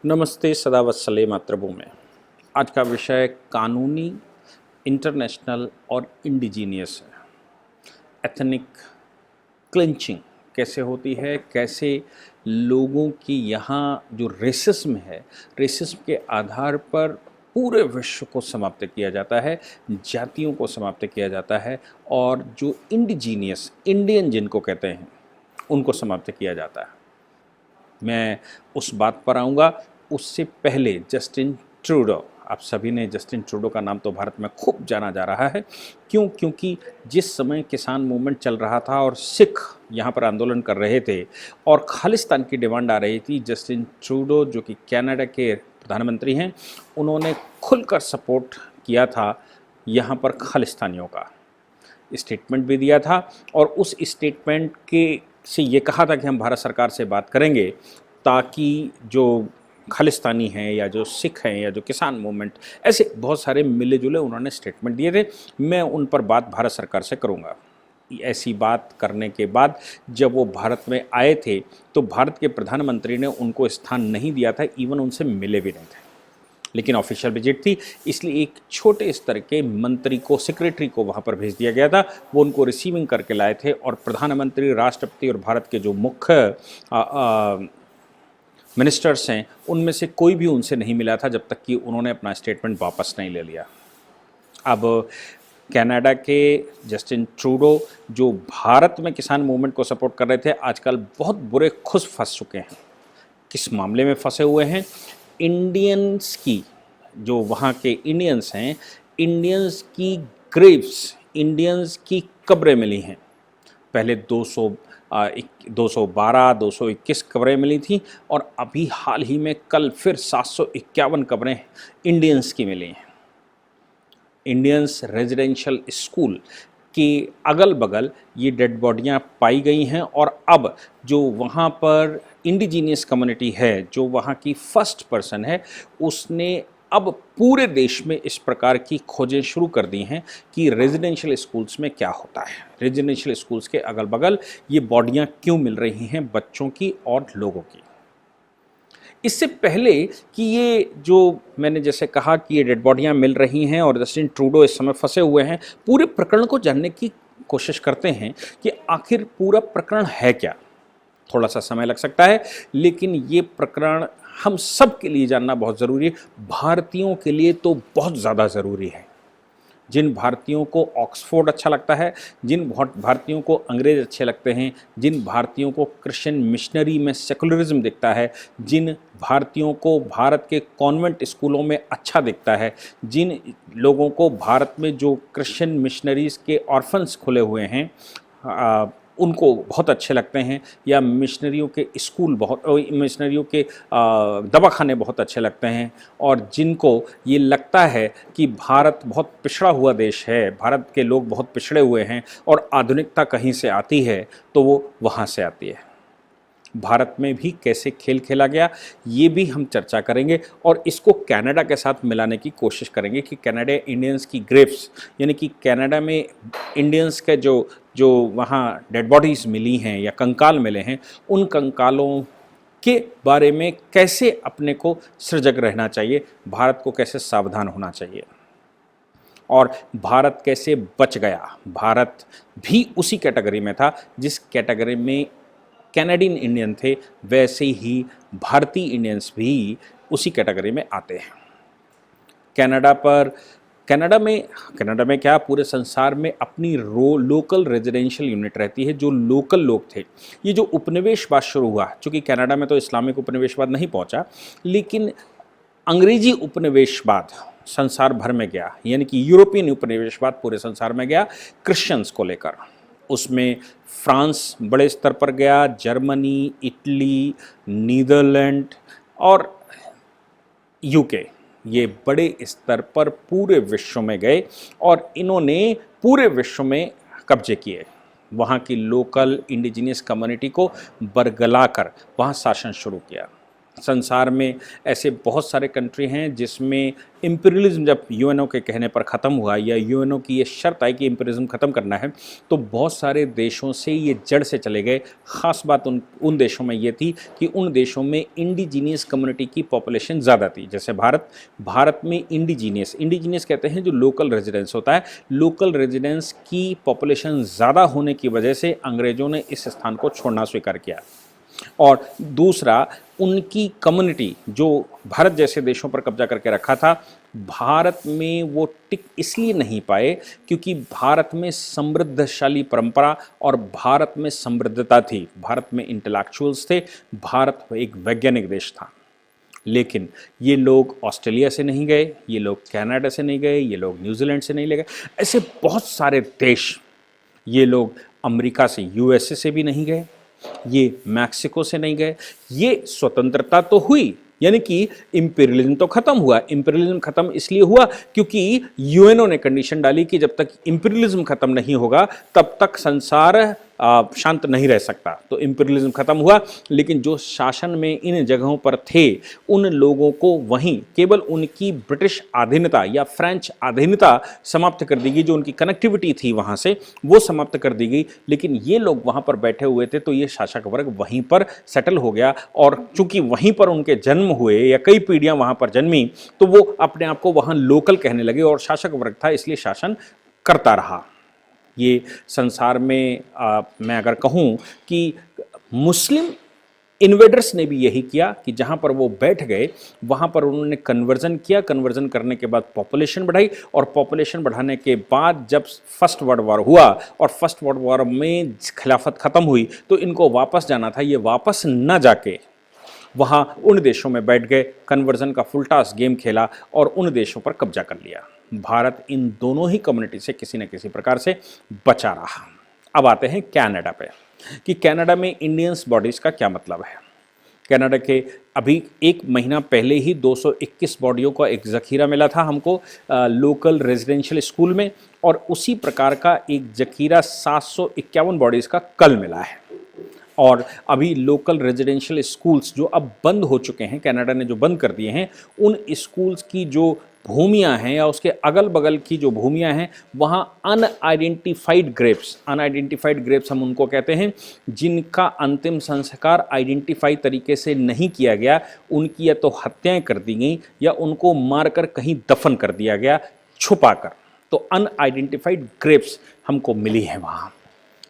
नमस्ते सदा वत्सले मातृभूमि। आज का विषय कानूनी, इंटरनेशनल और इंडिजीनियस है। एथनिक क्लिंचिंग कैसे होती है, कैसे लोगों की यहाँ जो रेसिज्म है, रेसिज्म के आधार पर पूरे विश्व को समाप्त किया जाता है, जातियों को समाप्त किया जाता है और जो इंडिजीनियस इंडियन जिनको कहते हैं उनको समाप्त किया जाता है। मैं उस बात पर आऊँगा। उससे पहले जस्टिन ट्रूडो, आप सभी ने जस्टिन ट्रूडो का नाम तो भारत में खूब जाना जा रहा है। क्यों? क्योंकि जिस समय किसान मूवमेंट चल रहा था और सिख यहाँ पर आंदोलन कर रहे थे और खालिस्तान की डिमांड आ रही थी, जस्टिन ट्रूडो जो कि कनाडा के प्रधानमंत्री हैं, उन्होंने खुलकर सपोर्ट किया था यहाँ पर खालिस्तानियों का। स्टेटमेंट भी दिया था और उस स्टेटमेंट के से ये कहा था कि हम भारत सरकार से बात करेंगे ताकि जो खालिस्तानी हैं या जो सिख हैं या जो किसान मूवमेंट, ऐसे बहुत सारे मिले जुले उन्होंने स्टेटमेंट दिए थे। मैं उन पर बात भारत सरकार से करूँगा। ऐसी बात करने के बाद जब वो भारत में आए थे तो भारत के प्रधानमंत्री ने उनको स्थान नहीं दिया था, इवन उनसे मिले भी नहीं थे। लेकिन ऑफिशियल विजिट थी, इसलिए एक छोटे स्तर के मंत्री को, सेक्रेटरी को वहाँ पर भेज दिया गया था। वो उनको रिसीविंग करके लाए थे और प्रधानमंत्री, राष्ट्रपति और भारत के जो मुख्य मिनिस्टर्स हैं उनमें से कोई भी उनसे नहीं मिला था जब तक कि उन्होंने अपना स्टेटमेंट वापस नहीं ले लिया। अब कनाडा के जस्टिन ट्रूडो जो भारत में किसान मूवमेंट को सपोर्ट कर रहे थे, आजकल बहुत बुरे खुश फंस चुके हैं। किस मामले में फंसे हुए हैं? इंडियंस की, जो वहाँ के इंडियंस हैं, इंडियंस की ग्रेव्स, इंडियंस की कब्रें मिली हैं। पहले 212, 221 कब्रें मिली थी और अभी हाल ही में कल फिर 751 कब्रें इंडियंस की मिली हैं। इंडियंस रेजिडेंशियल स्कूल के अगल बगल ये डेड बॉडियाँ पाई गई हैं और अब जो वहाँ पर इंडिजीनियस कम्युनिटी है, जो वहाँ की फर्स्ट पर्सन है, उसने अब पूरे देश में इस प्रकार की खोजें शुरू कर दी हैं कि रेजिडेंशियल स्कूल्स में क्या होता है, रेजिडेंशियल स्कूल्स के अगल बगल ये बॉडियाँ क्यों मिल रही हैं बच्चों की और लोगों की। इससे पहले कि ये जो मैंने जैसे कहा कि ये डेड बॉडियाँ मिल रही हैं और जस्टिन ट्रूडो इस समय फंसे हुए हैं, पूरे प्रकरण को जानने की कोशिश करते हैं कि आखिर पूरा प्रकरण है क्या। थोड़ा सा समय लग सकता है, लेकिन ये प्रकरण हम सब के लिए जानना बहुत ज़रूरी है। भारतीयों के लिए तो बहुत ज़्यादा ज़रूरी है। जिन भारतीयों को ऑक्सफोर्ड अच्छा लगता है, जिन भारतीयों को अंग्रेज़ अच्छे लगते हैं, जिन भारतीयों को क्रिश्चियन मिशनरी में सेकुलरिज्म दिखता है, जिन भारतीयों को भारत के कॉन्वेंट स्कूलों में अच्छा दिखता है, जिन लोगों को भारत में जो क्रिश्चियन मिशनरीज़ के ऑर्फन्स खुले हुए हैं उनको बहुत अच्छे लगते हैं, या मिशनरियों के स्कूल मिशनरियों के दवाखाने बहुत अच्छे लगते हैं, और जिनको ये लगता है कि भारत बहुत पिछड़ा हुआ देश है, भारत के लोग बहुत पिछड़े हुए हैं और आधुनिकता कहीं से आती है तो वो वहाँ से आती है। भारत में भी कैसे खेल खेला गया ये भी हम चर्चा करेंगे और इसको कनाडा के साथ मिलाने की कोशिश करेंगे कि कनाडा इंडियंस की ग्रेव्स, यानी कि कनाडा में इंडियंस के जो जो वहाँ डेड बॉडीज़ मिली हैं या कंकाल मिले हैं, उन कंकालों के बारे में कैसे अपने को सजग रहना चाहिए, भारत को कैसे सावधान होना चाहिए और भारत कैसे बच गया। भारत भी उसी कैटेगरी में था जिस कैटेगरी में कैनेडियन इंडियन थे, वैसे ही भारतीय इंडियंस भी उसी कैटेगरी में आते हैं। कनाडा में क्या, पूरे संसार में अपनी लोकल रेजिडेंशियल यूनिट रहती है। जो लोकल लोग थे, ये जो उपनिवेशवाद शुरू हुआ, चूँकि कनाडा में तो इस्लामिक उपनिवेशवाद नहीं पहुंचा, लेकिन अंग्रेजी उपनिवेशवाद संसार भर में गया, यानी कि यूरोपियन उपनिवेशवाद पूरे संसार में गया क्रिश्चियंस को लेकर। उसमें फ्रांस बड़े स्तर पर गया, जर्मनी, इटली, नीदरलैंड और यूके, ये बड़े स्तर पर पूरे विश्व में गए और इन्होंने पूरे विश्व में कब्जे किए। वहाँ की लोकल इंडिजिनियस कम्युनिटी को बरगला कर वहाँ शासन शुरू किया। संसार में ऐसे बहुत सारे कंट्री हैं जिसमें इम्पीरियलिज्म जब यूएनओ के कहने पर ख़त्म हुआ या यूएनओ की ये शर्त आई कि इम्पीरियलिज्म ख़त्म करना है, तो बहुत सारे देशों से ये जड़ से चले गए। ख़ास बात उन देशों में ये थी कि उन देशों में इंडिजीनियस कम्युनिटी की पॉपुलेशन ज़्यादा थी। जैसे भारत में इंडिजीनियस कहते हैं जो लोकल रेजिडेंस होता है। लोकल रेजिडेंस की पॉपुलेशन ज़्यादा होने की वजह से अंग्रेज़ों ने इस स्थान को छोड़ना स्वीकार किया। और दूसरा, उनकी कम्युनिटी जो भारत जैसे देशों पर कब्जा करके रखा था, भारत में वो टिक इसलिए नहीं पाए क्योंकि भारत में समृद्धशाली परंपरा और भारत में समृद्धता थी। भारत में इंटेलेक्चुअल्स थे, भारत एक वैज्ञानिक देश था। लेकिन ये लोग ऑस्ट्रेलिया से नहीं गए, ये लोग कनाडा से नहीं गए, ये लोग न्यूजीलैंड से नहीं गए, ऐसे बहुत सारे देश। ये लोग अमेरिका से, यूएसए से भी नहीं गए, ये मैक्सिको से नहीं गए। ये स्वतंत्रता तो हुई, यानी कि इंपीरियलिज्म तो खत्म हुआ। इंपीरियलिज्म खत्म इसलिए हुआ क्योंकि यूएनओ ने कंडीशन डाली कि जब तक इंपीरियलिज्म खत्म नहीं होगा तब तक संसार शांत नहीं रह सकता। तो इंपीरियलिज्म खत्म हुआ, लेकिन जो शासन में इन जगहों पर थे उन लोगों को वहीं केवल उनकी ब्रिटिश अधीनता या फ्रेंच अधीनता समाप्त कर दी गई। जो उनकी कनेक्टिविटी थी वहाँ से वो समाप्त कर दी गई, लेकिन ये लोग वहाँ पर बैठे हुए थे तो ये शासक वर्ग वहीं पर सेटल हो गया। और चूंकि वहीं पर उनके जन्म हुए या कई पीढ़ियाँ वहाँ पर जन्मी, तो वो अपने आप को वहाँ लोकल कहने लगे और शासक वर्ग था इसलिए शासन करता रहा। ये संसार में मैं अगर कहूँ कि मुस्लिम इन्वेडर्स ने भी यही किया कि जहाँ पर वो बैठ गए वहाँ पर उन्होंने कन्वर्जन किया। कन्वर्जन करने के बाद पॉपुलेशन बढ़ाई और पॉपुलेशन बढ़ाने के बाद जब फर्स्ट वर्ल्ड वॉर हुआ और फर्स्ट वर्ल्ड वॉर में खिलाफत ख़त्म हुई तो इनको वापस जाना था। ये वापस न जाके वहाँ उन देशों में बैठ गए, कन्वर्जन का फुलटास गेम खेला और उन देशों पर कब्जा कर लिया। भारत इन दोनों ही कम्युनिटी से किसी न किसी प्रकार से बचा रहा। अब आते हैं कनाडा पे कि कनाडा में इंडियंस बॉडीज़ का क्या मतलब है। कनाडा के अभी एक महीना पहले ही 221 बॉडियों का एक ज़खीरा मिला था हमको लोकल रेजिडेंशियल स्कूल में, और उसी प्रकार का एक ज़खीरा 751 बॉडीज़ का कल मिला है। और अभी लोकल रेजिडेंशियल स्कूल्स जो अब बंद हो चुके हैं, कनाडा ने जो बंद कर दिए हैं, उन स्कूल्स की जो भूमियां हैं या उसके अगल बगल की जो भूमियां हैं वहाँ अनआइडेंटिफाइड ग्रेप्स हम उनको कहते हैं, जिनका अंतिम संस्कार आइडेंटिफाई तरीके से नहीं किया गया, उनकी या तो हत्याएं कर दी गई या उनको मारकर कहीं दफन कर दिया गया छुपाकर। तो अनआइडेंटिफाइड ग्रेप्स हमको मिली हैं वहाँ,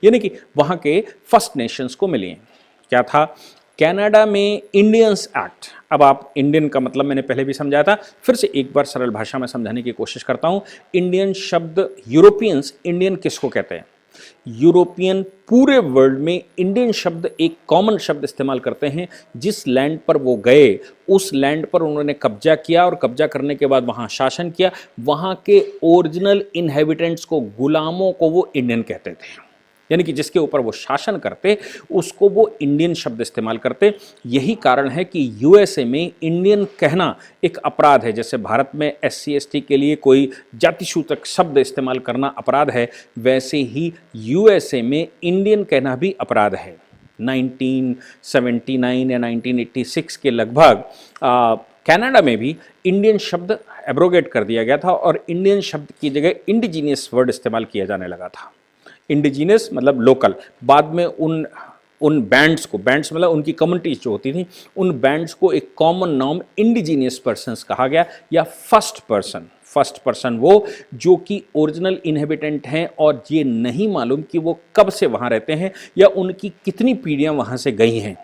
यानी कि वहाँ के फर्स्ट नेशंस को मिली हैं। क्या था कनाडा में इंडियंस एक्ट। अब आप इंडियन का मतलब मैंने पहले भी समझाया था, फिर से एक बार सरल भाषा में समझाने की कोशिश करता हूँ। इंडियन शब्द, यूरोपियंस इंडियन किसको कहते हैं? यूरोपियन पूरे वर्ल्ड में इंडियन शब्द एक कॉमन शब्द इस्तेमाल करते हैं। जिस लैंड पर वो गए उस लैंड पर उन्होंने कब्जा किया और कब्जा करने के बाद वहाँ शासन किया, वहाँ के ओरिजिनल इनहेबिटेंट्स को, गुलामों को वो इंडियन कहते थे। यानी कि जिसके ऊपर वो शासन करते उसको वो इंडियन शब्द इस्तेमाल करते। यही कारण है कि यूएसए में इंडियन कहना एक अपराध है। जैसे भारत में SC ST के लिए कोई जातिसूचक शब्द इस्तेमाल करना अपराध है, वैसे ही यूएसए में इंडियन कहना भी अपराध है। 1979 या 1986 के लगभग कनाडा में भी इंडियन शब्द एब्रोगेट कर दिया गया था और इंडियन शब्द की जगह इंडिजीनियस वर्ड इस्तेमाल किया जाने लगा था। इंडिजीनियस मतलब लोकल। बाद में उन बैंड्स मतलब उनकी कम्युनिटीज जो होती थी, उन बैंड्स को एक कॉमन नाम इंडिजीनियस पर्सन्स कहा गया या फर्स्ट पर्सन वो जो कि ओरिजिनल इनहेबिटेंट हैं और ये नहीं मालूम कि वो कब से वहाँ रहते हैं या उनकी कितनी पीढ़ियाँ वहाँ से गई हैं।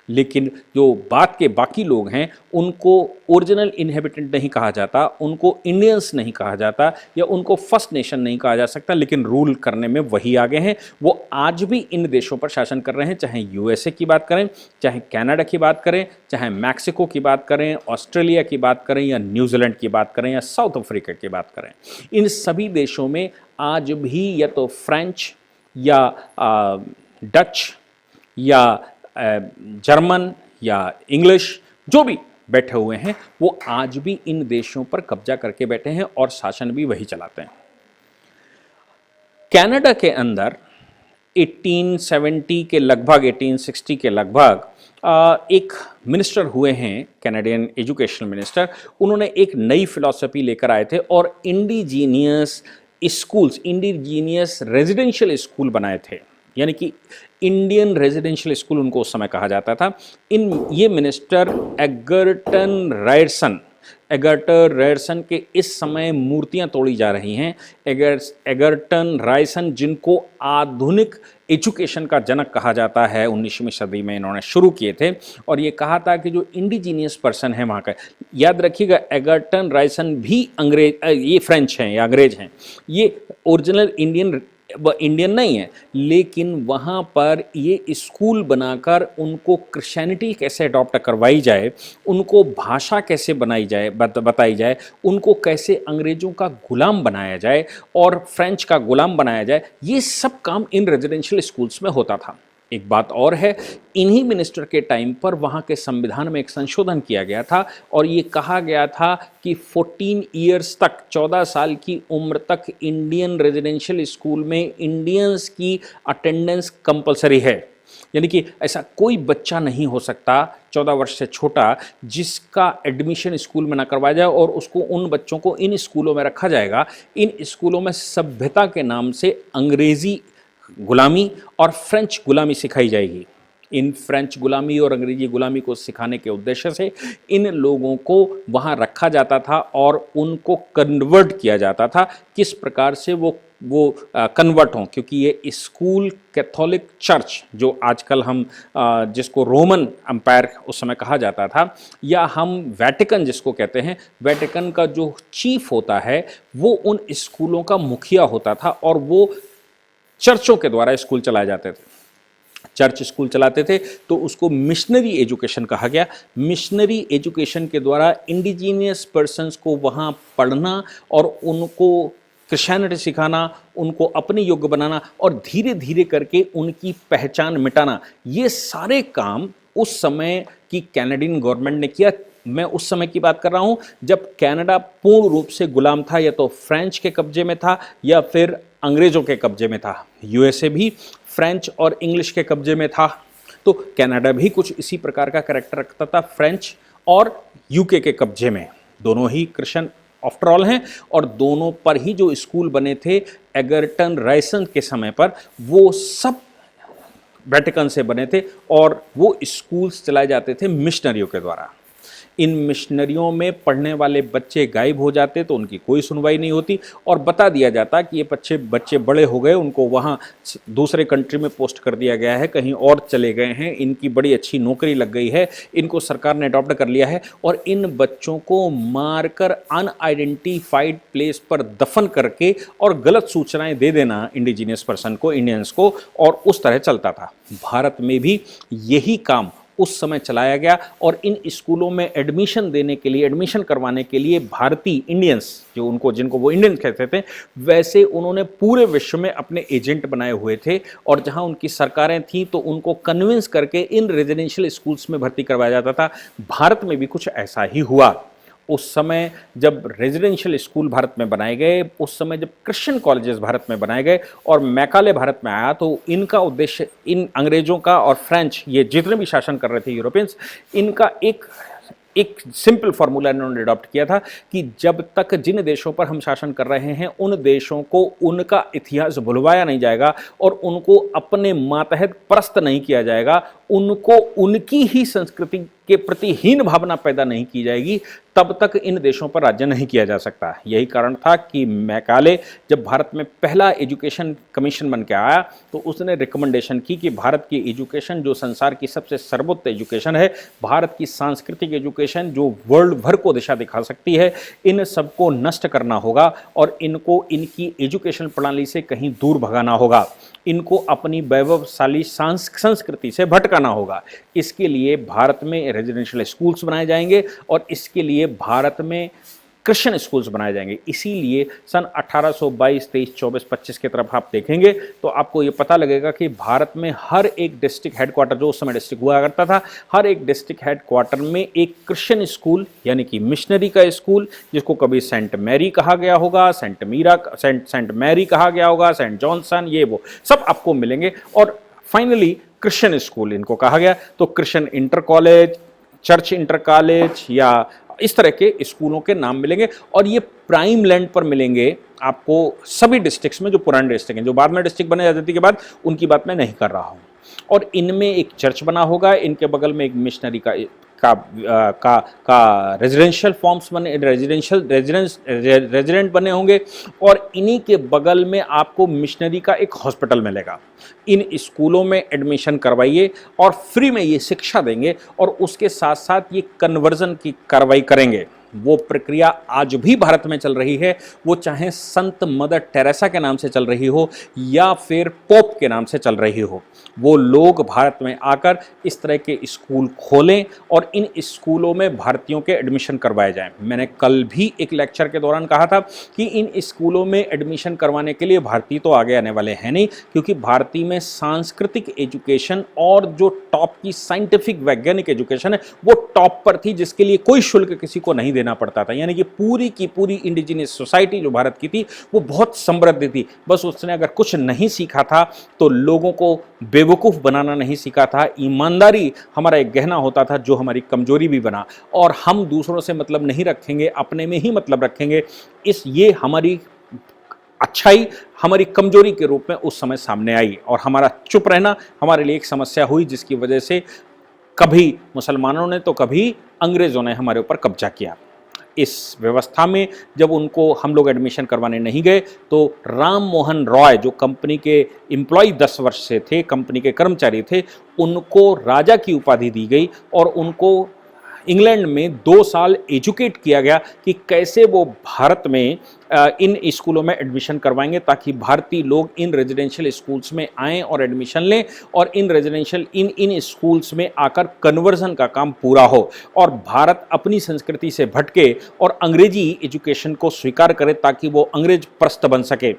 लेकिन जो बात के बाकी लोग हैं उनको ओरिजिनल इनहेबिटेंट नहीं कहा जाता, उनको इंडियंस नहीं कहा जाता या उनको फर्स्ट नेशन नहीं कहा जा सकता, लेकिन रूल करने में वही आगे हैं। वो आज भी इन देशों पर शासन कर रहे हैं, चाहे यूएसए की बात करें, चाहे कनाडा की बात करें, चाहे मैक्सिको की बात करें, ऑस्ट्रेलिया की बात करें या न्यूजीलैंड की बात करें या साउथ अफ्रीका की बात करें। इन सभी देशों में आज भी या तो फ्रेंच या डच या जर्मन या इंग्लिश जो भी बैठे हुए हैं वो आज भी इन देशों पर कब्जा करके बैठे हैं और शासन भी वही चलाते हैं। कनाडा के अंदर 1870 के लगभग, 1860 के लगभग एक मिनिस्टर हुए हैं, कैनेडियन एजुकेशन मिनिस्टर। उन्होंने एक नई फिलॉसफी लेकर आए थे और indigenous schools, indigenous residential school बनाए थे, यानी कि इंडियन रेजिडेंशियल स्कूल उनको उस समय कहा जाता था। ये मिनिस्टर एगर्टर रायसन के इस समय मूर्तियां तोड़ी जा रही हैं। एगर्टन रायसन, जिनको आधुनिक एजुकेशन का जनक कहा जाता है, 19वीं सदी में इन्होंने शुरू किए थे और ये कहा था कि जो इंडिजीनियस पर्सन है वहाँ का, याद रखिएगा एगर्टन रायसन भी ये फ्रेंच हैं या अंग्रेज हैं, ये ओरिजिनल इंडियन नहीं है, लेकिन वहाँ पर ये स्कूल बनाकर उनको क्रिश्चियनिटी कैसे अडॉप्ट करवाई जाए, उनको भाषा कैसे बनाई जाए, बताई जाए, उनको कैसे अंग्रेज़ों का गुलाम बनाया जाए और फ्रेंच का गुलाम बनाया जाए, ये सब काम इन रेजिडेंशियल स्कूल्स में होता था। एक बात और है, इन्हीं मिनिस्टर के टाइम पर वहाँ के संविधान में एक संशोधन किया गया था और ये कहा गया था कि 14 ईयर्स तक, 14 साल की उम्र तक इंडियन रेजिडेंशियल स्कूल में इंडियंस की अटेंडेंस कंपलसरी है। यानी कि ऐसा कोई बच्चा नहीं हो सकता 14 वर्ष से छोटा जिसका एडमिशन स्कूल में ना करवाया जाए और उसको, उन बच्चों को इन स्कूलों में रखा जाएगा। इन स्कूलों में सभ्यता के नाम से अंग्रेज़ी गुलामी और फ्रेंच गुलामी सिखाई जाएगी। इन फ्रेंच गुलामी और अंग्रेजी गुलामी को सिखाने के उद्देश्य से इन लोगों को वहाँ रखा जाता था और उनको कन्वर्ट किया जाता था। किस प्रकार से वो कन्वर्ट हों, क्योंकि ये स्कूल कैथोलिक चर्च, जो आजकल हम जिसको रोमन एम्पायर उस समय कहा जाता था, या हम वेटिकन जिसको कहते हैं, वेटिकन का जो चीफ होता है वो उन स्कूलों का मुखिया होता था और वो चर्चों के द्वारा स्कूल चलाए जाते थे। चर्च स्कूल चलाते थे तो उसको मिशनरी एजुकेशन कहा गया। मिशनरी एजुकेशन के द्वारा इंडिजीनियस पर्सन्स को वहाँ पढ़ना और उनको क्रिश्चियनिटी सिखाना, उनको अपने योग्य बनाना और धीरे धीरे करके उनकी पहचान मिटाना, ये सारे काम उस समय की कैनेडियन गवर्नमेंट ने किया। मैं उस समय की बात कर रहा हूँ जब कनाडा पूर्ण रूप से गुलाम था, या तो फ्रेंच के कब्जे में था या फिर अंग्रेज़ों के कब्जे में था। यूएसए भी फ्रेंच और इंग्लिश के कब्जे में था, तो कनाडा भी कुछ इसी प्रकार का कैरेक्टर रखता था, फ्रेंच और यूके के कब्जे में। दोनों ही क्रिश्चियन आफ्टर ऑल हैं और दोनों पर ही जो स्कूल बने थे एगर्टन रायसन के समय पर, वो सब वेटिकन से बने थे और वो स्कूल्स चलाए जाते थे मिशनरियों के द्वारा। इन मिशनरियों में पढ़ने वाले बच्चे गायब हो जाते तो उनकी कोई सुनवाई नहीं होती और बता दिया जाता कि ये बच्चे बड़े हो गए, उनको वहाँ दूसरे कंट्री में पोस्ट कर दिया गया है, कहीं और चले गए हैं, इनकी बड़ी अच्छी नौकरी लग गई है, इनको सरकार ने अडॉप्ट कर लिया है, और इन बच्चों को मारकर अनआइडेंटिफाइड प्लेस पर दफन करके और गलत सूचनाएं दे देना इंडिजीनियस पर्सन को, इंडियंस को, और उस तरह चलता था। भारत में भी यही काम उस समय चलाया गया और इन स्कूलों में एडमिशन देने के लिए, एडमिशन करवाने के लिए भारतीय इंडियंस, जिनको वो इंडियंस कहते थे, वैसे उन्होंने पूरे विश्व में अपने एजेंट बनाए हुए थे और जहां उनकी सरकारें थीं तो उनको कन्विंस करके इन रेजिडेंशियल स्कूल्स में भर्ती करवाया जाता था। भारत में भी कुछ ऐसा ही हुआ। उस समय जब रेजिडेंशियल स्कूल भारत में बनाए गए, उस समय जब क्रिश्चियन कॉलेजेस भारत में बनाए गए और मैकाले भारत में आया, तो इनका उद्देश्य, इन अंग्रेजों का और फ्रेंच, ये जितने भी शासन कर रहे थे यूरोपियंस, इनका एक सिंपल फार्मूला इन्होंने अडॉप्ट किया था कि जब तक जिन देशों पर हम शासन कर रहे हैं उन देशों को उनका इतिहास भुलवाया नहीं जाएगा और उनको अपने मातहत परस्त नहीं किया जाएगा, उनको उनकी ही संस्कृति के प्रति हीन भावना पैदा नहीं की जाएगी, तब तक इन देशों पर राज्य नहीं किया जा सकता। यही कारण था कि मैकाले जब भारत में पहला एजुकेशन कमीशन बन के आया तो उसने रिकमेंडेशन की कि भारत की एजुकेशन, जो संसार की सबसे सर्वोच्च एजुकेशन है, भारत की सांस्कृतिक एजुकेशन जो वर्ल्ड भर को दिशा दिखा सकती है, इन सबको नष्ट करना होगा और इनको इनकी एजुकेशन प्रणाली से कहीं दूर भगाना होगा, इनको अपनी वैभवशाली संस्कृति से भटकाना होगा। इसके लिए भारत में रेजिडेंशियल स्कूल्स बनाए जाएंगे और इसके लिए भारत में क्रिश्चियन स्कूल्स बनाए जाएंगे। इसीलिए सन 1822, 23, 24, 25 की तरफ आप देखेंगे तो आपको ये पता लगेगा कि भारत में हर एक डिस्ट्रिक्ट हेडक्वार्टर, जो उस समय डिस्ट्रिक्ट हुआ करता था, हर एक डिस्ट्रिक्ट हेडक्वार्टर में एक क्रिश्चियन स्कूल यानी कि मिशनरी का स्कूल, जिसको कभी सेंट मैरी कहा गया होगा, सेंट मैरी कहा गया होगा, सेंट जॉनसन, ये वो सब आपको मिलेंगे। और फाइनली क्रिश्चियन स्कूल इनको कहा गया। तो Christian inter college, church inter college या इस तरह के स्कूलों के नाम मिलेंगे और ये प्राइम लैंड पर मिलेंगे आपको सभी डिस्ट्रिक्ट्स में, जो पुराने डिस्ट्रिक्ट हैं। जो बाद में डिस्ट्रिक्ट बने आज़ादी के बाद उनकी बात मैं नहीं कर रहा हूँ। और इनमें एक चर्च बना होगा, इनके बगल में एक मिशनरी का रेजिडेंशियल फॉर्म्स बने, रेजिडेंट बने होंगे और इन्हीं के बगल में आपको मिशनरी का एक हॉस्पिटल मिलेगा। इन स्कूलों में एडमिशन करवाइए और फ्री में ये शिक्षा देंगे और उसके साथ साथ ये कन्वर्जन की कार्रवाई करेंगे। वो प्रक्रिया आज भी भारत में चल रही है, वो चाहे संत मदर टेरेसा के नाम से चल रही हो या फिर पोप के नाम से चल रही हो। वो लोग भारत में आकर इस तरह के स्कूल खोलें और इन स्कूलों में भारतीयों के एडमिशन करवाए जाएं। मैंने कल भी एक लेक्चर के दौरान कहा था कि इन स्कूलों में एडमिशन करवाने के लिए भारतीय तो आगे आने वाले हैं नहीं, क्योंकि भारतीय में सांस्कृतिक एजुकेशन और जो टॉप की साइंटिफिक वैज्ञानिक एजुकेशन है वो टॉप पर थी, जिसके लिए कोई शुल्क किसी को नहीं देना पड़ता था। यानी कि पूरी की पूरी इंडिजिनियस सोसाइटी जो भारत की थी वो बहुत समृद्ध थी। बस उसने अगर कुछ नहीं सीखा था तो लोगों को बेवकूफ़ बनाना नहीं सीखा था। ईमानदारी हमारा एक गहना होता था जो हमारी कमजोरी भी बना, और हम दूसरों से मतलब नहीं रखेंगे, अपने में ही मतलब रखेंगे। ये हमारी अच्छाई हमारी कमजोरी के रूप में उस समय सामने आई और हमारा चुप रहना हमारे लिए एक समस्या हुई, जिसकी वजह से कभी मुसलमानों ने तो कभी अंग्रेज़ों ने हमारे ऊपर कब्जा किया। इस व्यवस्था में जब उनको हम लोग एडमिशन करवाने नहीं गए तो राम मोहन रॉय, जो कंपनी के एम्प्लॉय 10 वर्ष से थे, कंपनी के कर्मचारी थे, उनको राजा की उपाधि दी गई और उनको इंग्लैंड में 2 साल एजुकेट किया गया कि कैसे वो भारत में इन स्कूलों में एडमिशन करवाएंगे, ताकि भारतीय लोग इन रेजिडेंशियल स्कूल्स में आएँ और एडमिशन लें और इन स्कूल्स में आकर कन्वर्जन का काम पूरा हो और भारत अपनी संस्कृति से भटके और अंग्रेजी एजुकेशन को स्वीकार करे, ताकि वो अंग्रेज प्रस्त बन सके।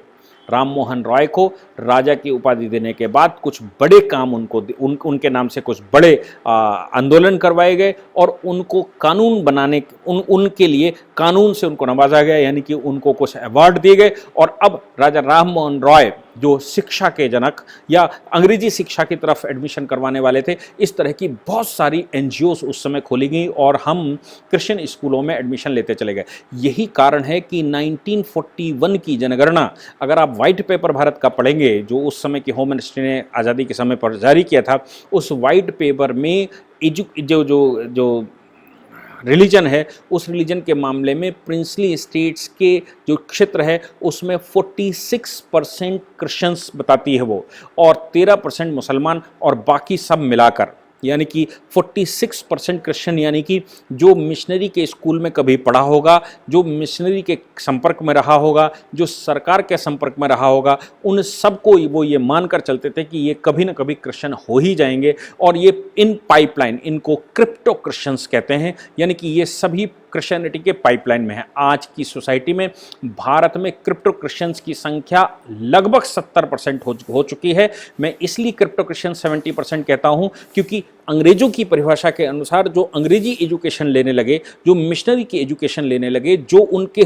राम मोहन रॉय को राजा की उपाधि देने के बाद कुछ बड़े काम उनके नाम से कुछ बड़े आंदोलन करवाए गए और उनको कानून बनाने उनके लिए कानून से उनको नवाजा गया, यानी कि उनको कुछ अवार्ड दिए गए। और अब राजा राम मोहन रॉय जो शिक्षा के जनक या अंग्रेजी शिक्षा की तरफ एडमिशन करवाने वाले थे, इस तरह की बहुत सारी NGOs उस समय खोली गई और हम क्रिश्चियन स्कूलों में एडमिशन लेते चले गए। यही कारण है कि 1941 की जनगणना अगर आप वाइट पेपर भारत का पढ़ेंगे, जो उस समय की होम मिनिस्ट्री ने आज़ादी के समय पर जारी किया था, उस वाइट पेपर में जो रिलीजन है, उस रिलीजन के मामले में प्रिंसली स्टेट्स के जो क्षेत्र है उसमें 46% क्रिश्चियंस बताती है वो, और 13% मुसलमान, और बाकी सब मिलाकर यानी कि 46% क्रिश्चियन, यानी कि जो मिशनरी के स्कूल में कभी पढ़ा होगा, जो मिशनरी के संपर्क में रहा होगा, जो सरकार के संपर्क में रहा होगा, उन सबको वो ये मानकर चलते थे कि ये कभी ना कभी क्रिश्चियन हो ही जाएंगे। और ये इन पाइपलाइन, इनको क्रिप्टो क्रिश्चियंस कहते हैं, यानी कि ये सभी क्रिश्चियनिटी के पाइपलाइन में है। आज की सोसाइटी में भारत में क्रिप्टो क्रिश्चियंस की संख्या लगभग 70% हो चुकी है। मैं इसलिए क्रिप्टो क्रिश्चियन 70% कहता हूं क्योंकि अंग्रेजों की परिभाषा के अनुसार जो अंग्रेजी एजुकेशन लेने लगे, जो मिशनरी की एजुकेशन लेने लगे, जो उनके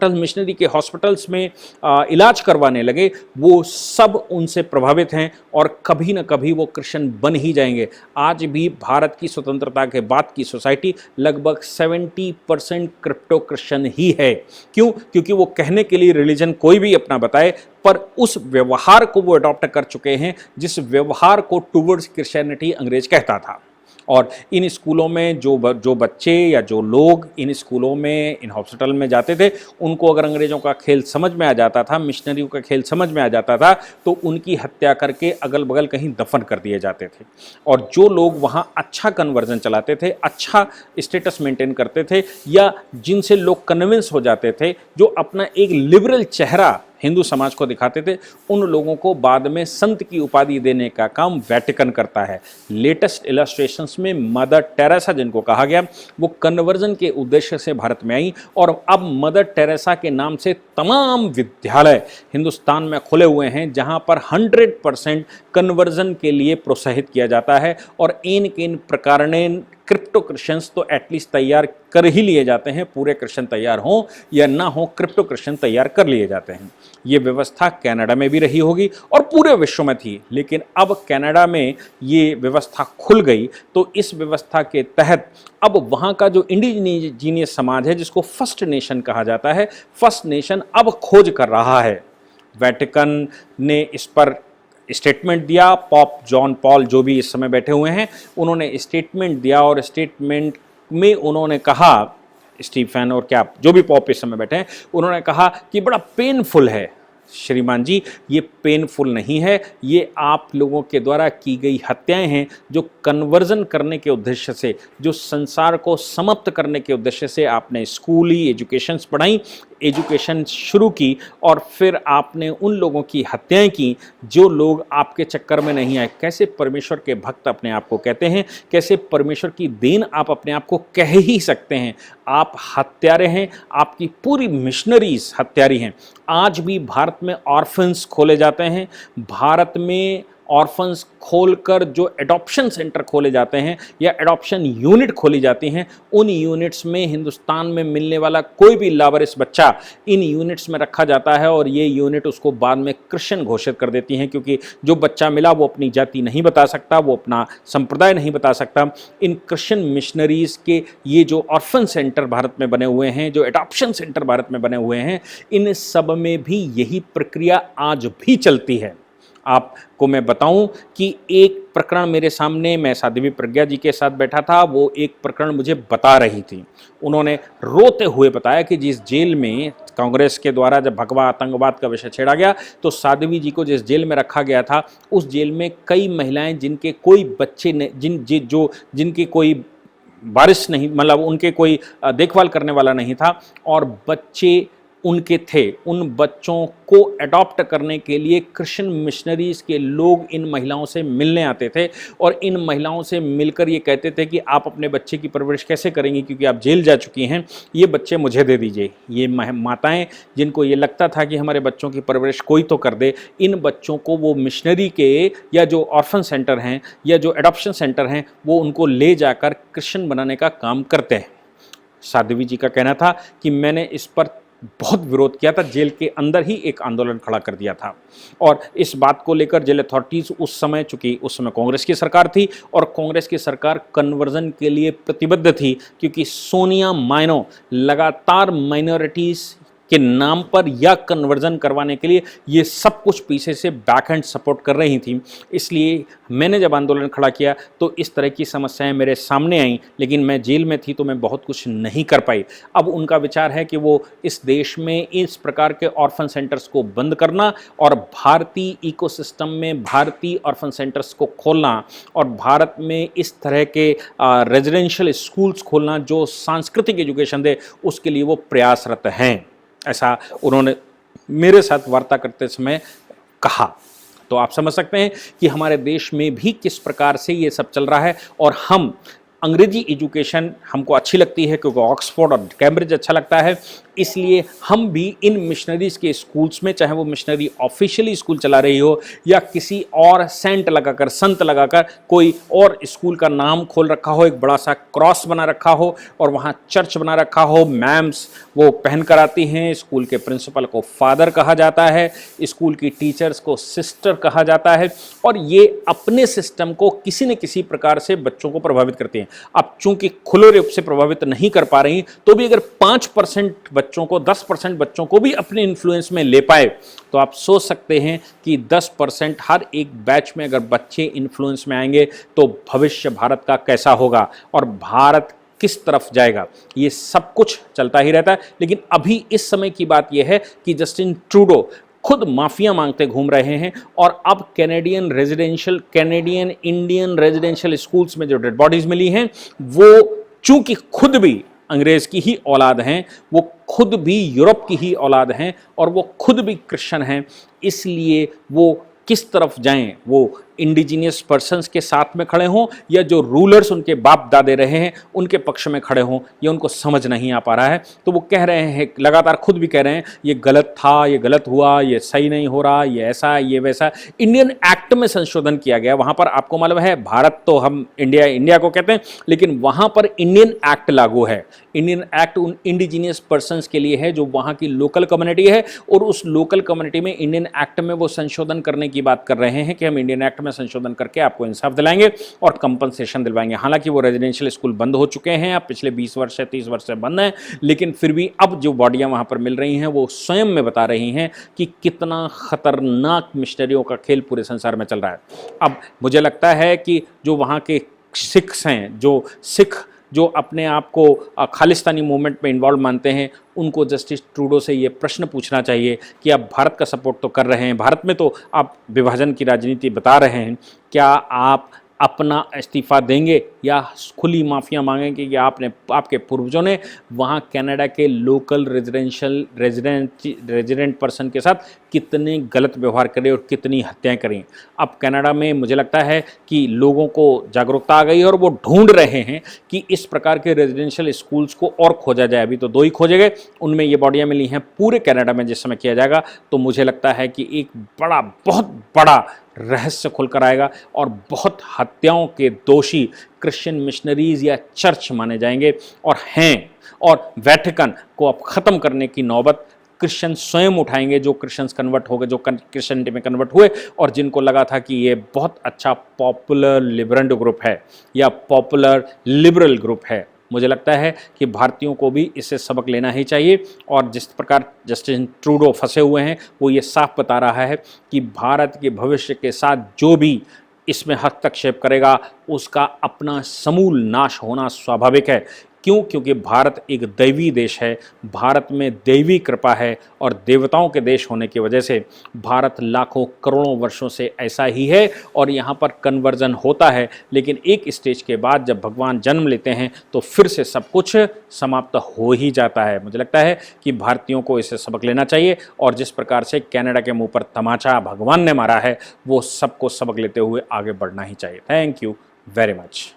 मिशनरी के हॉस्पिटल्स में इलाज करवाने लगे, वो सब उनसे प्रभावित हैं और कभी ना कभी वो क्रिश्चियन बन ही जाएंगे। आज भी भारत की स्वतंत्रता के बाद की सोसाइटी लगभग 70% क्रिप्टो क्रिश्चियन ही है। क्यों? क्योंकि वो कहने के लिए रिलीजन कोई भी अपना बताए, पर उस व्यवहार को वो अडॉप्ट कर चुके हैं जिस व्यवहार को टुवर्ड्स क्रिश्चियनिटी अंग्रेज कहता था। और इन स्कूलों में जो बच्चे या जो लोग इन स्कूलों में, इन हॉस्पिटल में जाते थे, उनको अगर अंग्रेज़ों का खेल समझ में आ जाता था, मिशनरियों का खेल समझ में आ जाता था, तो उनकी हत्या करके अगल बगल कहीं दफन कर दिए जाते थे। और जो लोग वहाँ अच्छा कन्वर्जन चलाते थे, अच्छा स्टेटस मेंटेन करते थे, या जिनसे लोग कन्विंस हो जाते थे, जो अपना एक लिबरल चेहरा हिंदू समाज को दिखाते थे, उन लोगों को बाद में संत की उपाधि देने का काम वेटिकन करता है। लेटेस्ट इलस्ट्रेशंस में मदर टेरेसा, जिनको कहा गया, वो कन्वर्जन के उद्देश्य से भारत में आई और अब मदर टेरेसा के नाम से तमाम विद्यालय हिंदुस्तान में खुले हुए हैं जहां पर 100% कन्वर्जन के लिए प्रोत्साहित किया जाता है। और इन प्रकारेण क्रिप्टो क्रिश्चियंस तो एटलीस्ट तैयार कर ही लिए जाते हैं, पूरे क्रिश्चियन तैयार हों या ना हो, क्रिप्टो क्रिश्चियन तैयार कर लिए जाते हैं। ये व्यवस्था कनाडा में भी रही होगी और पूरे विश्व में थी, लेकिन अब कनाडा में ये व्यवस्था खुल गई। तो इस व्यवस्था के तहत अब वहाँ का जो इंडिजीनियस समाज है, जिसको फर्स्ट नेशन कहा जाता है, फर्स्ट नेशन अब खोज कर रहा है। वेटिकन ने इस पर स्टेटमेंट दिया, पॉप जॉन पॉल जो भी इस समय बैठे हुए हैं उन्होंने स्टेटमेंट दिया, और स्टेटमेंट में उन्होंने कहा, स्टीफन और क्या जो भी पॉप इस समय बैठे हैं, उन्होंने कहा कि बड़ा पेनफुल है श्रीमान जी, ये पेनफुल नहीं है, ये आप लोगों के द्वारा की गई हत्याएं हैं, जो कन्वर्जन करने के उद्देश्य से, जो संसार को समाप्त करने के उद्देश्य से आपने स्कूली एजुकेशंस पढ़ाई, एजुकेशन शुरू की, और फिर आपने उन लोगों की हत्याएं की जो लोग आपके चक्कर में नहीं आए। कैसे परमेश्वर के भक्त अपने आप को कहते हैं, कैसे परमेश्वर की देन आप अपने आप को कह ही सकते हैं। आप हत्यारे हैं, आपकी पूरी मिशनरीज हत्यारी हैं। आज भी भारत में ऑर्फन्स खोले जाते हैं, भारत में ऑर्फन्स खोलकर जो एडॉप्शन सेंटर खोले जाते हैं या एडॉप्शन यूनिट खोली जाती हैं, उन यूनिट्स में हिंदुस्तान में मिलने वाला कोई भी लावारिस बच्चा इन यूनिट्स में रखा जाता है, और ये यूनिट उसको बाद में क्रिश्चियन घोषित कर देती हैं, क्योंकि जो बच्चा मिला वो अपनी जाति नहीं बता सकता, वो अपना संप्रदाय नहीं बता सकता। इन क्रिश्चियन मिशनरीज़ के ये जो ऑर्फन सेंटर भारत में बने हुए हैं, जो एडॉप्शन सेंटर भारत में बने हुए हैं, इन सब में भी यही प्रक्रिया आज भी चलती है। आपको मैं बताऊं कि एक प्रकरण मेरे सामने, मैं साध्वी प्रज्ञा जी के साथ बैठा था, वो एक प्रकरण मुझे बता रही थी। उन्होंने रोते हुए बताया कि जिस जेल में कांग्रेस के द्वारा जब भगवा आतंकवाद का विषय छेड़ा गया, तो साध्वी जी को जिस जेल में रखा गया था, उस जेल में कई महिलाएं जिनके कोई बच्चे जिनके कोई वारिस नहीं, मतलब उनके कोई देखभाल करने वाला नहीं था, और बच्चे उनके थे, उन बच्चों को अडॉप्ट करने के लिए क्रिश्चियन मिशनरीज़ के लोग इन महिलाओं से मिलने आते थे, और इन महिलाओं से मिलकर ये कहते थे कि आप अपने बच्चे की परवरिश कैसे करेंगी, क्योंकि आप जेल जा चुकी हैं, ये बच्चे मुझे दे दीजिए। ये माताएं जिनको ये लगता था कि हमारे बच्चों की परवरिश कोई तो कर दे, इन बच्चों को वो मिशनरी के या जो ऑर्फन सेंटर हैं या जो एडॉप्शन सेंटर हैं, वो उनको ले जाकर क्रिश्चियन बनाने का काम करते हैं। साध्वी जी का कहना था कि मैंने इस पर बहुत विरोध किया था, जेल के अंदर ही एक आंदोलन खड़ा कर दिया था, और इस बात को लेकर जेल अथॉरिटीज़ उस समय, चूंकि उस समय कांग्रेस की सरकार थी और कांग्रेस की सरकार कन्वर्जन के लिए प्रतिबद्ध थी, क्योंकि सोनिया माइनो लगातार माइनॉरिटीज़ के नाम पर या कन्वर्जन करवाने के लिए ये सब कुछ पीछे से बैक हैंड सपोर्ट कर रही थी। इसलिए मैंने जब आंदोलन खड़ा किया तो इस तरह की समस्याएं मेरे सामने आईं, लेकिन मैं जेल में थी तो मैं बहुत कुछ नहीं कर पाई। अब उनका विचार है कि वो इस देश में इस प्रकार के ऑर्फन सेंटर्स को बंद करना और भारतीय इकोसिस्टम में भारतीय ऑर्फन सेंटर्स को खोलना, और भारत में इस तरह के रेजिडेंशियल स्कूल्स खोलना जो सांस्कृतिक एजुकेशन दे, उसके लिए वो प्रयासरत हैं। ऐसा उन्होंने मेरे साथ वार्ता करते समय कहा। तो आप समझ सकते हैं कि हमारे देश में भी किस प्रकार से ये सब चल रहा है, और हम अंग्रेजी एजुकेशन हमको अच्छी लगती है क्योंकि ऑक्सफोर्ड और कैम्ब्रिज अच्छा लगता है, इसलिए हम भी इन मिशनरीज़ के स्कूल्स में, चाहे वो मिशनरी ऑफिशियली स्कूल चला रही हो या किसी और सेंट लगाकर, संत लगाकर कोई और स्कूल का नाम खोल रखा हो, एक बड़ा सा क्रॉस बना रखा हो और वहाँ चर्च बना रखा हो, मैम्स वो पहन कर आती हैं, स्कूल के प्रिंसिपल को फादर कहा जाता है, स्कूल की टीचर्स को सिस्टर कहा जाता है, और ये अपने सिस्टम को किसी न किसी प्रकार से बच्चों को प्रभावित करते हैं। अब चूंकि खुले रूप से प्रभावित नहीं कर पा रही, तो भी अगर 5% बच्चों को, 10% बच्चों को भी अपने इन्फ्लुएंस में ले पाए, तो आप सोच सकते हैं कि 10% हर एक बैच में अगर बच्चे इन्फ्लुएंस में आएंगे तो भविष्य भारत का कैसा होगा और भारत किस तरफ जाएगा। ये सब कुछ चलता ही रहता है। लेकिन अभी इस समय की बात यह है कि जस्टिन ट्रूडो खुद माफिया मांगते घूम रहे हैं, और अब कैनेडियन इंडियन रेजिडेंशियल स्कूल्स में जो डेड बॉडीज मिली हैं, वो चूंकि खुद भी अंग्रेज की ही औलाद हैं, वो खुद भी यूरोप की ही औलाद हैं, और वो खुद भी क्रिश्चियन हैं, इसलिए वो किस तरफ जाएं, वो इंडिजीनियस पर्सन्स के साथ में खड़े हों या जो रूलर्स उनके बाप दादे रहे हैं उनके पक्ष में खड़े हों, ये उनको समझ नहीं आ पा रहा है। तो वो कह रहे हैं, लगातार खुद भी कह रहे हैं, ये गलत था, ये गलत हुआ, ये सही नहीं हो रहा, ये ऐसा, ये वैसा। इंडियन एक्ट में संशोधन किया गया, वहां पर आपको मालूम है, भारत तो हम इंडिया को कहते हैं, लेकिन वहां पर इंडियन एक्ट लागू है। इंडियन एक्ट उन इंडिजीनियस पर्सन्स के लिए है जो वहां की लोकल कम्युनिटी है, और उस लोकल कम्युनिटी में इंडियन एक्ट में वो संशोधन करने की बात कर रहे हैं कि हम इंडियन एक्ट में संशोधन करके आपको इंसाफ दिलाएंगे और कंपनसेशन दिलवाएंगे। हालांकि वो रेजिडेंशियल स्कूल बंद हो चुके हैं, अब पिछले 20 वर्ष से 30 वर्ष से बंद हैं, लेकिन फिर भी अब जो बॉडियां वहां पर मिल रही हैं वो स्वयं में बता रही हैं कि कितना खतरनाक मिशनरियों का खेल पूरे संसार में चल रहा है। अब मुझे लगता है कि जो वहां के सिख्स हैं, जो सिख जो अपने आप को खालिस्तानी मूवमेंट में इन्वॉल्व मानते हैं, उनको जस्टिस ट्रूडो से ये प्रश्न पूछना चाहिए कि आप भारत का सपोर्ट तो कर रहे हैं, भारत में तो आप विभाजन की राजनीति बता रहे हैं, क्या आप अपना इस्तीफा देंगे या खुली माफिया मांगेंगे कि आपके पूर्वजों ने वहाँ कनाडा के लोकल रेजिडेंट पर्सन के साथ कितने गलत व्यवहार करे और कितनी हत्याएं करें। अब कनाडा में मुझे लगता है कि लोगों को जागरूकता आ गई है और वो ढूंढ रहे हैं कि इस प्रकार के रेजिडेंशियल स्कूल्स को और खोजा जाए। अभी तो 2 ही खोजे गए, उनमें ये बॉडियाँ मिली हैं। पूरे कनाडा में जिस समय किया जाएगा तो मुझे लगता है कि एक बहुत बड़ा रहस्य खुलकर आएगा और बहुत हत्याओं के दोषी क्रिश्चियन मिशनरीज या चर्च माने जाएंगे और वेटिकन को अब ख़त्म करने की नौबत क्रिश्चियन स्वयं उठाएंगे, जो क्रिश्चियंस कन्वर्ट हो गए, जो क्रिश्चियनिटी में कन्वर्ट हुए और जिनको लगा था कि ये बहुत अच्छा पॉपुलर लिबरल ग्रुप है या पॉपुलर लिबरल ग्रुप है। मुझे लगता है कि भारतीयों को भी इससे सबक लेना ही चाहिए और जिस प्रकार जस्टिन ट्रूडो फंसे हुए हैं वो ये साफ बता रहा है कि भारत के भविष्य के साथ जो भी इसमें हस्तक्षेप करेगा उसका अपना समूल नाश होना स्वाभाविक है। क्यों? क्योंकि भारत एक दैवी देश है, भारत में दैवी कृपा है और देवताओं के देश होने की वजह से भारत लाखों करोड़ों वर्षों से ऐसा ही है और यहाँ पर कन्वर्जन होता है। लेकिन एक स्टेज के बाद जब भगवान जन्म लेते हैं तो फिर से सब कुछ समाप्त हो ही जाता है। मुझे लगता है कि भारतीयों को इससे सबक लेना चाहिए और जिस प्रकार से कनाडा के मुंह पर तमाचा भगवान ने मारा है वो सबको सबक लेते हुए आगे बढ़ना ही चाहिए। Thank you very much.